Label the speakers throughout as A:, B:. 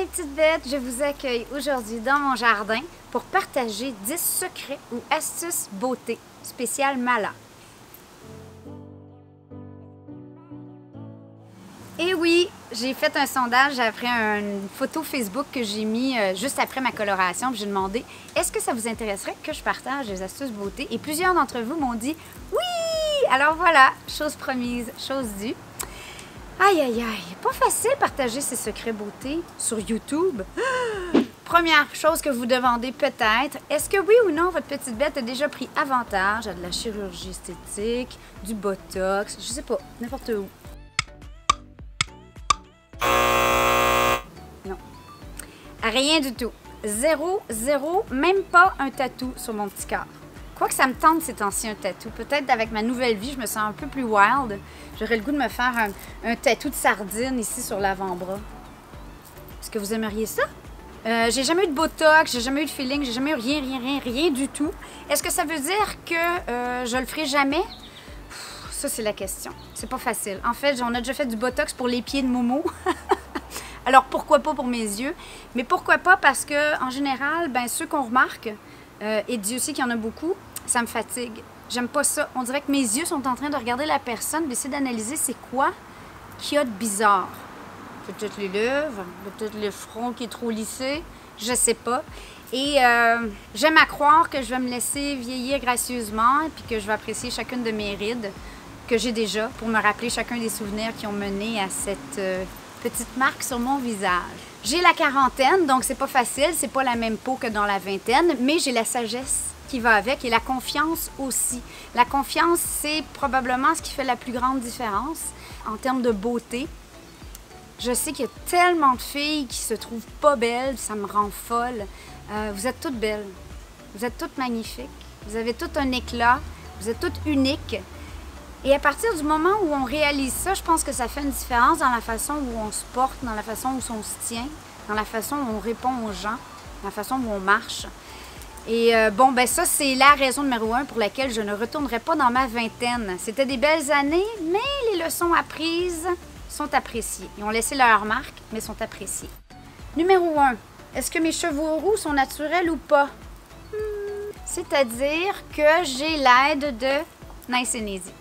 A: mes petites bêtes, je vous accueille aujourd'hui dans mon jardin pour partager 10 secrets ou astuces beauté spécial Mala. Et oui, j'ai fait un sondage après une photo Facebook que j'ai mis juste après ma coloration. J'ai demandé, est-ce que ça vous intéresserait que je partage des astuces beauté? Et plusieurs d'entre vous m'ont dit, oui! Alors voilà, chose promise, chose due. Aïe, aïe, aïe, pas facile partager ses secrets beauté sur YouTube. Première chose que vous demandez peut-être, est-ce que oui ou non votre petite bête a déjà pris avantage à de la chirurgie esthétique, du botox, je sais pas, n'importe où? Non. Rien du tout. Zéro, zéro, même pas un tatou sur mon petit corps. Quoique ça me tente ces temps-ci un tatou. Peut-être avec ma nouvelle vie, je me sens un peu plus wild. J'aurais le goût de me faire un tatou de sardine ici sur l'avant-bras. Est-ce que vous aimeriez ça? J'ai jamais eu de botox, j'ai jamais eu de feeling, j'ai jamais eu rien du tout. Est-ce que ça veut dire que je le ferai jamais? Ça, c'est la question. C'est pas facile. En fait, on a déjà fait du botox pour les pieds de Momo. Alors, pourquoi pas pour mes yeux? Mais pourquoi pas parce que en général, ben, ceux qu'on remarque, et Dieu sait qu'il y en a beaucoup, ça me fatigue. J'aime pas ça. On dirait que mes yeux sont en train de regarder la personne, d'essayer d'analyser c'est quoi qu'il y a de bizarre. Peut-être les lèvres, peut-être le front qui est trop lissé, je sais pas. Et j'aime à croire que je vais me laisser vieillir gracieusement et puis que je vais apprécier chacune de mes rides que j'ai déjà pour me rappeler chacun des souvenirs qui ont mené à cette petite marque sur mon visage. J'ai la quarantaine, donc c'est pas facile, c'est pas la même peau que dans la vingtaine, mais j'ai la sagesse qui va avec et la confiance aussi. La confiance, c'est probablement ce qui fait la plus grande différence en termes de beauté. Je sais qu'il y a tellement de filles qui se trouvent pas belles, ça me rend folle. Vous êtes toutes belles, vous êtes toutes magnifiques, vous avez toutes un éclat, vous êtes toutes uniques. Et à partir du moment où on réalise ça, je pense que ça fait une différence dans la façon où on se porte, dans la façon où on se tient, dans la façon où on répond aux gens, dans la façon où on marche. Et bon, ben ça, c'est la raison numéro 1 pour laquelle je ne retournerai pas dans ma vingtaine. C'était des belles années, mais les leçons apprises sont appréciées. Ils ont laissé leur marque, mais sont appréciées. Numéro 1, est-ce que mes cheveux roux sont naturels ou pas? C'est-à-dire que j'ai l'aide de Nice and Easy.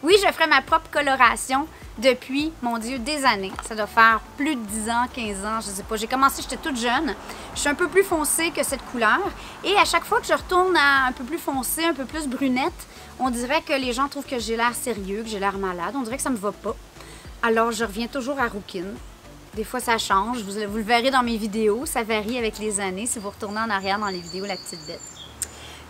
A: Oui, je ferai ma propre coloration depuis, mon Dieu, des années. Ça doit faire plus de 10 ans, 15 ans, je sais pas. J'ai commencé, j'étais toute jeune. Je suis un peu plus foncée que cette couleur. Et à chaque fois que je retourne à un peu plus foncée, un peu plus brunette, on dirait que les gens trouvent que j'ai l'air sérieux, que j'ai l'air malade. On dirait que ça me va pas. Alors, je reviens toujours à rouquine. Des fois, ça change. Vous le verrez dans mes vidéos. Ça varie avec les années. Si vous retournez en arrière dans les vidéos, la petite bête.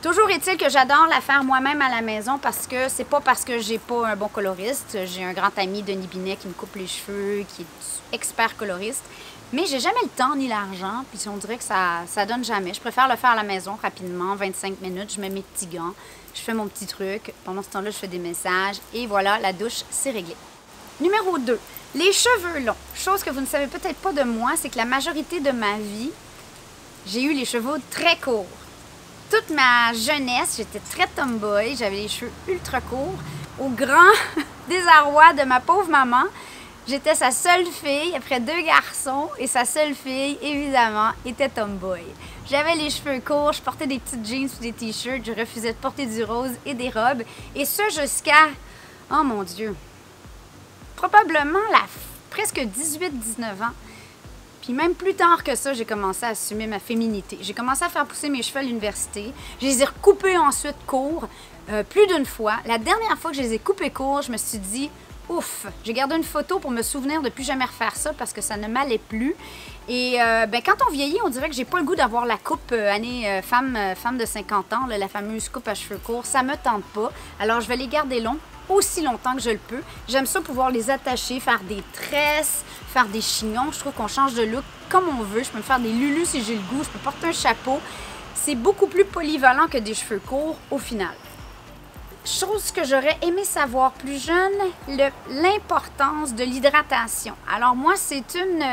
A: Toujours est-il que j'adore la faire moi-même à la maison parce que c'est pas parce que j'ai pas un bon coloriste. J'ai un grand ami, Denis Binet, qui me coupe les cheveux, qui est expert coloriste. Mais j'ai jamais le temps ni l'argent, puis on dirait que ça donne jamais. Je préfère le faire à la maison rapidement, 25 minutes, je mets mes petits gants, je fais mon petit truc. Pendant ce temps-là, je fais des messages et voilà, la douche, c'est réglé. Numéro 2, les cheveux longs. Chose que vous ne savez peut-être pas de moi, c'est que la majorité de ma vie, j'ai eu les cheveux très courts. Toute ma jeunesse, j'étais très tomboy, j'avais les cheveux ultra courts. Au grand désarroi de ma pauvre maman, j'étais sa seule fille après 2 garçons et sa seule fille, évidemment, était tomboy. J'avais les cheveux courts, je portais des petites jeans ou des t-shirts, je refusais de porter du rose et des robes. Et ça jusqu'à, oh mon Dieu, probablement presque 18-19 ans. Puis même plus tard que ça, j'ai commencé à assumer ma féminité. J'ai commencé à faire pousser mes cheveux à l'université. Je les ai recoupés ensuite courts, plus d'une fois. La dernière fois que je les ai coupés courts, je me suis dit, ouf, j'ai gardé une photo pour me souvenir de plus jamais refaire ça parce que ça ne m'allait plus. Et ben, quand on vieillit, on dirait que j'ai pas le goût d'avoir la coupe femme de 50 ans, là, la fameuse coupe à cheveux courts. Ça me tente pas. Alors, je vais les garder longs aussi longtemps que je le peux. J'aime ça pouvoir les attacher, faire des tresses, faire des chignons. Je trouve qu'on change de look comme on veut. Je peux me faire des lulus si j'ai le goût. Je peux porter un chapeau. C'est beaucoup plus polyvalent que des cheveux courts au final. Chose que j'aurais aimé savoir plus jeune, l'importance de l'hydratation. Alors moi, c'est une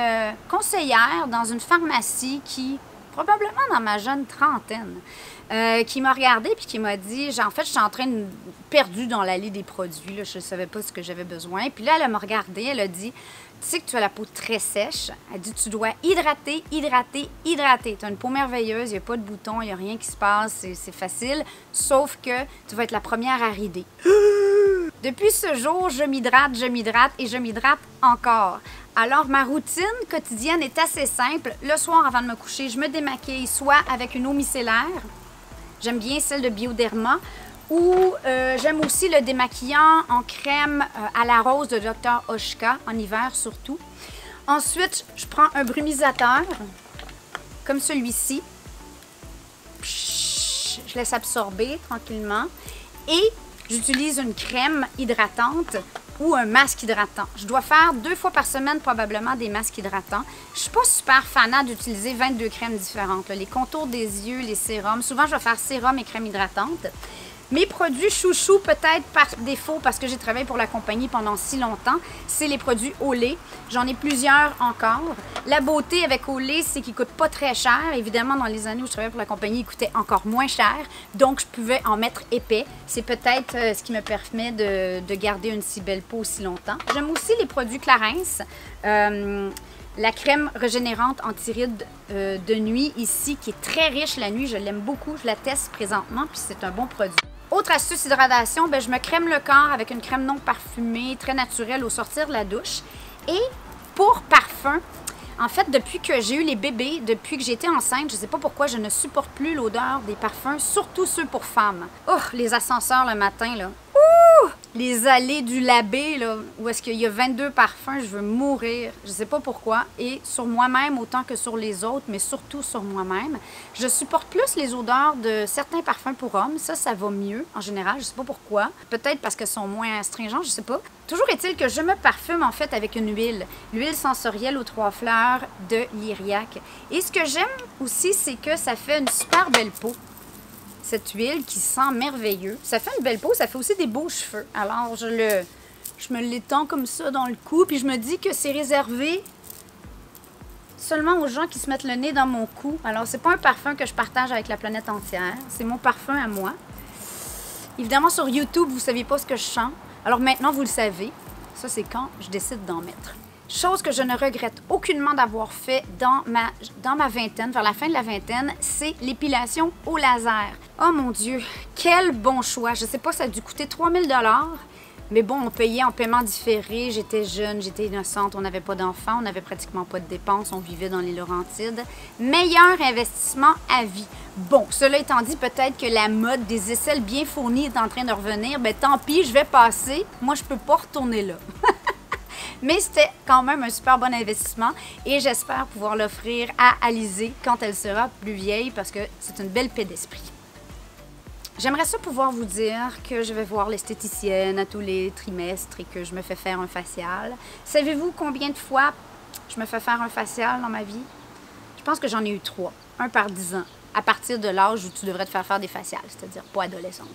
A: conseillère dans une pharmacie qui probablement dans ma jeune trentaine, qui m'a regardée puis qui m'a dit, en fait, j'étais en train de perdue dans l'allée des produits, là, je ne savais pas ce que j'avais besoin. Puis là, elle m'a regardée, elle a dit, tu sais que tu as la peau très sèche. Elle dit, tu dois hydrater, hydrater, hydrater. Tu as une peau merveilleuse, il n'y a pas de boutons, il n'y a rien qui se passe, c'est facile, sauf que tu vas être la première à rider. Depuis ce jour, je m'hydrate et je m'hydrate encore. Alors, ma routine quotidienne est assez simple. Le soir, avant de me coucher, je me démaquille soit avec une eau micellaire, j'aime bien celle de Bioderma, ou j'aime aussi le démaquillant en crème à la rose de Dr. Oshka, en hiver surtout. Ensuite, je prends un brumisateur, comme celui-ci. Je laisse absorber tranquillement. Et j'utilise une crème hydratante ou un masque hydratant. Je dois faire 2 fois par semaine probablement des masques hydratants. Je suis pas super fanat d'utiliser 22 crèmes différentes. Là. Les contours des yeux, les sérums. Souvent, je vais faire sérum et crème hydratante. Mes produits chouchous, peut-être par défaut, parce que j'ai travaillé pour la compagnie pendant si longtemps, c'est les produits Olay. J'en ai plusieurs encore. La beauté avec Olay, c'est qu'ils ne coûtent pas très cher. Évidemment, dans les années où je travaillais pour la compagnie, ils coûtaient encore moins cher. Donc, je pouvais en mettre épais. C'est peut-être ce qui me permet de garder une si belle peau aussi longtemps. J'aime aussi les produits Clarins. La crème régénérante anti-rides de nuit ici, qui est très riche la nuit. Je l'aime beaucoup. Je la teste présentement, puis c'est un bon produit. Autre astuce hydratation, ben, je me crème le corps avec une crème non parfumée, très naturelle au sortir de la douche. Et pour parfum, en fait, depuis que j'ai eu les bébés, depuis que j'ai été enceinte, je ne sais pas pourquoi, je ne supporte plus l'odeur des parfums, surtout ceux pour femmes. Oh, les ascenseurs le matin, là. Ouh! Les allées du Labé, là, où est-ce qu'il y a 22 parfums, je veux mourir. Je ne sais pas pourquoi. Et sur moi-même autant que sur les autres, mais surtout sur moi-même. Je supporte plus les odeurs de certains parfums pour hommes. Ça va mieux en général. Je ne sais pas pourquoi. Peut-être parce qu'elles sont moins astringentes, je ne sais pas. Toujours est-il que je me parfume en fait avec une huile. L'huile sensorielle aux 3 fleurs de Lyriac. Et ce que j'aime aussi, c'est que ça fait une super belle peau. Cette huile qui sent merveilleux. Ça fait une belle peau, ça fait aussi des beaux cheveux. Alors, je me l'étends comme ça dans le cou, puis je me dis que c'est réservé seulement aux gens qui se mettent le nez dans mon cou. Alors, c'est pas un parfum que je partage avec la planète entière. C'est mon parfum à moi. Évidemment, sur YouTube, vous ne saviez pas ce que je sens. Alors maintenant, vous le savez. Ça, c'est quand je décide d'en mettre. Chose que je ne regrette aucunement d'avoir fait dans ma vingtaine, vers la fin de la vingtaine, c'est l'épilation au laser. Oh mon Dieu, quel bon choix! Je sais pas, ça a dû coûter 3000 $, mais bon, on payait en paiement différé. J'étais jeune, j'étais innocente, on n'avait pas d'enfants, on n'avait pratiquement pas de dépenses, on vivait dans les Laurentides. Meilleur investissement à vie. Bon, cela étant dit, peut-être que la mode des aisselles bien fournies est en train de revenir. Ben tant pis, je vais passer. Moi, je peux pas retourner là. Mais c'était quand même un super bon investissement et j'espère pouvoir l'offrir à Alizée quand elle sera plus vieille parce que c'est une belle paix d'esprit. J'aimerais ça pouvoir vous dire que je vais voir l'esthéticienne à tous les trimestres et que je me fais faire un facial. Savez-vous combien de fois je me fais faire un facial dans ma vie? Je pense que j'en ai eu 3, un par 10 ans, à partir de l'âge où tu devrais te faire des faciales, c'est-à-dire pas adolescente.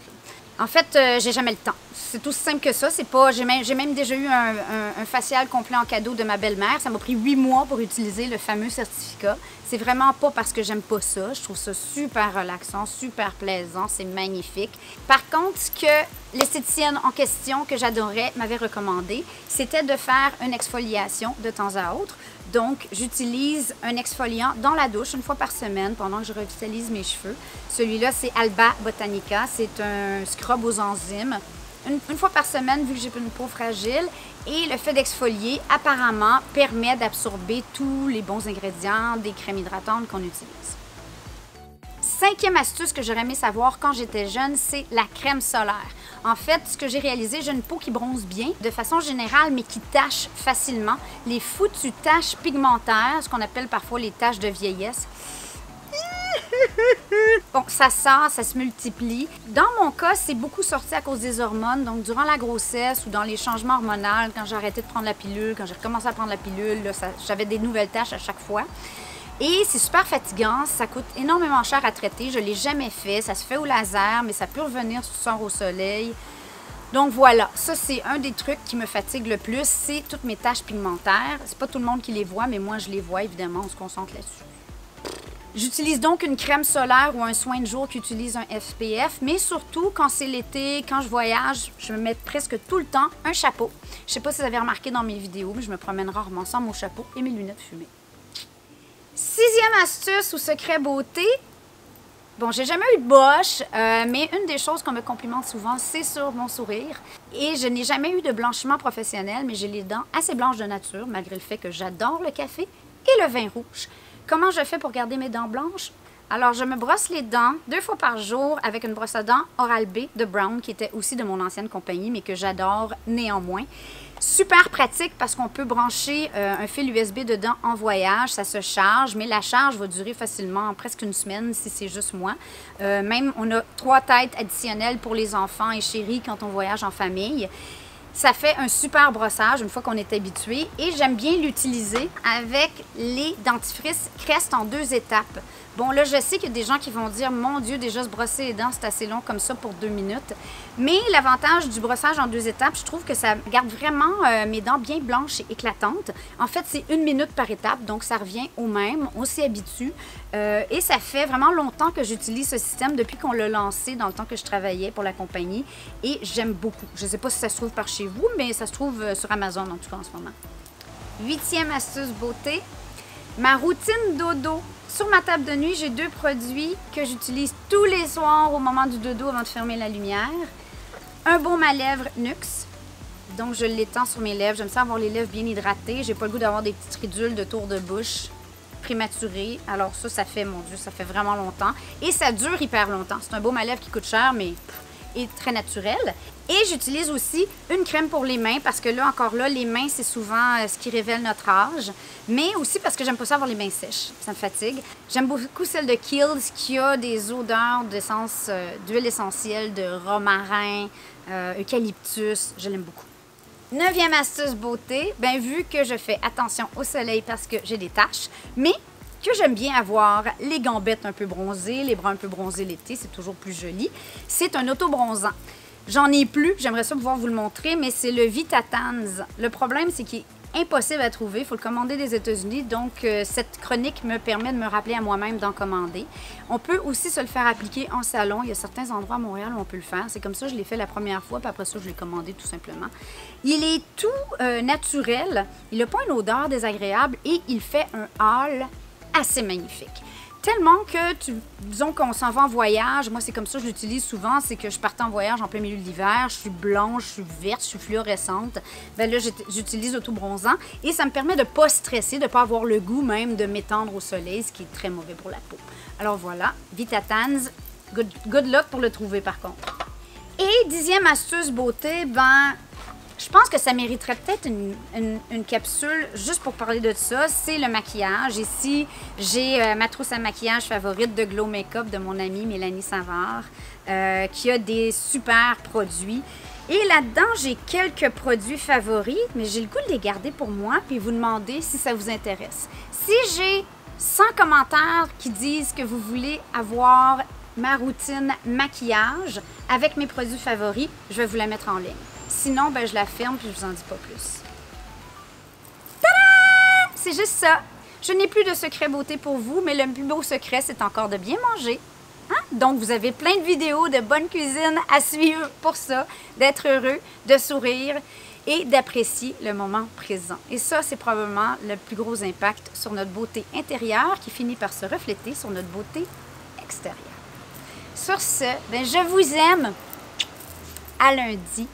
A: En fait, j'ai jamais le temps. C'est aussi simple que ça. C'est pas. J'ai même déjà eu un facial complet en cadeau de ma belle-mère. Ça m'a pris 8 mois pour utiliser le fameux certificat. C'est vraiment pas parce que j'aime pas ça. Je trouve ça super relaxant, super plaisant. C'est magnifique. Par contre, ce que l'esthéticienne en question que j'adorais m'avait recommandé, c'était de faire une exfoliation de temps à autre. Donc, j'utilise un exfoliant dans la douche une fois par semaine pendant que je revitalise mes cheveux. Celui-là, c'est Alba Botanica. C'est un scrub aux enzymes. Une fois par semaine, vu que j'ai une peau fragile. Et le fait d'exfolier, apparemment, permet d'absorber tous les bons ingrédients des crèmes hydratantes qu'on utilise. 5e astuce que j'aurais aimé savoir quand j'étais jeune, c'est la crème solaire. En fait, ce que j'ai réalisé, j'ai une peau qui bronze bien de façon générale, mais qui tache facilement. Les foutues taches pigmentaires, ce qu'on appelle parfois les taches de vieillesse. Bon, ça sort, ça se multiplie. Dans mon cas, c'est beaucoup sorti à cause des hormones. Donc, durant la grossesse ou dans les changements hormonaux, quand j'ai arrêté de prendre la pilule, quand j'ai recommencé à prendre la pilule, j'avais des nouvelles taches à chaque fois. Et c'est super fatigant, ça coûte énormément cher à traiter, je ne l'ai jamais fait, ça se fait au laser, mais ça peut revenir si tu sors au soleil. Donc voilà, ça c'est un des trucs qui me fatigue le plus, c'est toutes mes taches pigmentaires. C'est pas tout le monde qui les voit, mais moi je les vois évidemment, on se concentre là-dessus. J'utilise donc une crème solaire ou un soin de jour qui utilise un SPF, mais surtout quand c'est l'été, quand je voyage, je me mets presque tout le temps un chapeau. Je ne sais pas si vous avez remarqué dans mes vidéos, mais je me promène rarement sans mon chapeau et mes lunettes fumées. 6e astuce ou secret beauté. Bon, j'ai jamais eu de boche, mais une des choses qu'on me complimente souvent, c'est sur mon sourire. Et je n'ai jamais eu de blanchiment professionnel, mais j'ai les dents assez blanches de nature, malgré le fait que j'adore le café et le vin rouge. Comment je fais pour garder mes dents blanches? Alors, je me brosse les dents 2 fois par jour avec une brosse à dents Oral-B de Brown, qui était aussi de mon ancienne compagnie, mais que j'adore néanmoins. Super pratique parce qu'on peut brancher un fil USB dedans en voyage, ça se charge, mais la charge va durer facilement presque une semaine si c'est juste moi. Même, on a 3 têtes additionnelles pour les enfants et chéris quand on voyage en famille. Ça fait un super brossage une fois qu'on est habitué et j'aime bien l'utiliser avec les dentifrices Crest en 2 étapes. Bon, là, je sais qu'il y a des gens qui vont dire « Mon Dieu, déjà se brosser les dents, c'est assez long comme ça pour 2 minutes. » Mais l'avantage du brossage en 2 étapes, je trouve que ça garde vraiment mes dents bien blanches et éclatantes. En fait, c'est 1 minute par étape, donc ça revient au même, on s'y habitue. Et ça fait vraiment longtemps que j'utilise ce système depuis qu'on l'a lancé dans le temps que je travaillais pour la compagnie. Et j'aime beaucoup. Je ne sais pas si ça se trouve par chez vous, mais ça se trouve sur Amazon en tout cas en ce moment. 8e astuce beauté, ma routine dodo. Sur ma table de nuit, j'ai 2 produits que j'utilise tous les soirs au moment du dodo avant de fermer la lumière. Un baume à lèvres Nuxe. Donc, je l'étends sur mes lèvres. J'aime ça avoir les lèvres bien hydratées. J'ai pas le goût d'avoir des petites ridules de tour de bouche prématurées. Alors ça fait, mon Dieu, ça fait vraiment longtemps. Et ça dure hyper longtemps. C'est un baume à lèvres qui coûte cher, mais est très naturel. Et j'utilise aussi une crème pour les mains parce que là, encore là, les mains, c'est souvent ce qui révèle notre âge. Mais aussi parce que j'aime pas ça avoir les mains sèches. Ça me fatigue. J'aime beaucoup celle de Kiehl's qui a des odeurs d'essence, d'huile essentielle, de romarin, eucalyptus. Je l'aime beaucoup. 9e astuce beauté, bien vu que je fais attention au soleil parce que j'ai des taches, mais que j'aime bien avoir les gambettes un peu bronzées, les bras un peu bronzés l'été, c'est toujours plus joli. C'est un auto-bronzant. J'en ai plus, j'aimerais ça pouvoir vous le montrer, mais c'est le Vitatans. Le problème, c'est qu'il est impossible à trouver, il faut le commander des États-Unis, donc cette chronique me permet de me rappeler à moi-même d'en commander. On peut aussi se le faire appliquer en salon, il y a certains endroits à Montréal où on peut le faire, c'est comme ça je l'ai fait la première fois, puis après ça je l'ai commandé tout simplement. Il est tout naturel, il n'a pas une odeur désagréable et il fait un hâle assez magnifique. Tellement que, disons qu'on s'en va en voyage, moi c'est comme ça, je l'utilise souvent, c'est que je partais en voyage en plein milieu de l'hiver, je suis blanche, je suis verte, je suis fluorescente, ben là j'utilise l'auto-bronzant et ça me permet de ne pas stresser, de ne pas avoir le goût même de m'étendre au soleil, ce qui est très mauvais pour la peau. Alors voilà, Vitatans, good luck pour le trouver par contre. Et 10e astuce beauté, ben je pense que ça mériterait peut-être une capsule juste pour parler de ça. C'est le maquillage. Ici, j'ai ma trousse à maquillage favorite de Glow Makeup de mon amie Mélanie Savard, qui a des super produits. Et là-dedans, j'ai quelques produits favoris, mais j'ai le goût de les garder pour moi puis vous demander si ça vous intéresse. Si j'ai 100 commentaires qui disent que vous voulez avoir ma routine maquillage avec mes produits favoris, je vais vous la mettre en ligne. Sinon, ben, je la ferme et je vous en dis pas plus. Tada! C'est juste ça. Je n'ai plus de secret beauté pour vous, mais le plus beau secret, c'est encore de bien manger. Hein? Donc, vous avez plein de vidéos de bonne cuisine à suivre pour ça, d'être heureux, de sourire et d'apprécier le moment présent. Et ça, c'est probablement le plus gros impact sur notre beauté intérieure qui finit par se refléter sur notre beauté extérieure. Sur ce, ben, je vous aime. À lundi.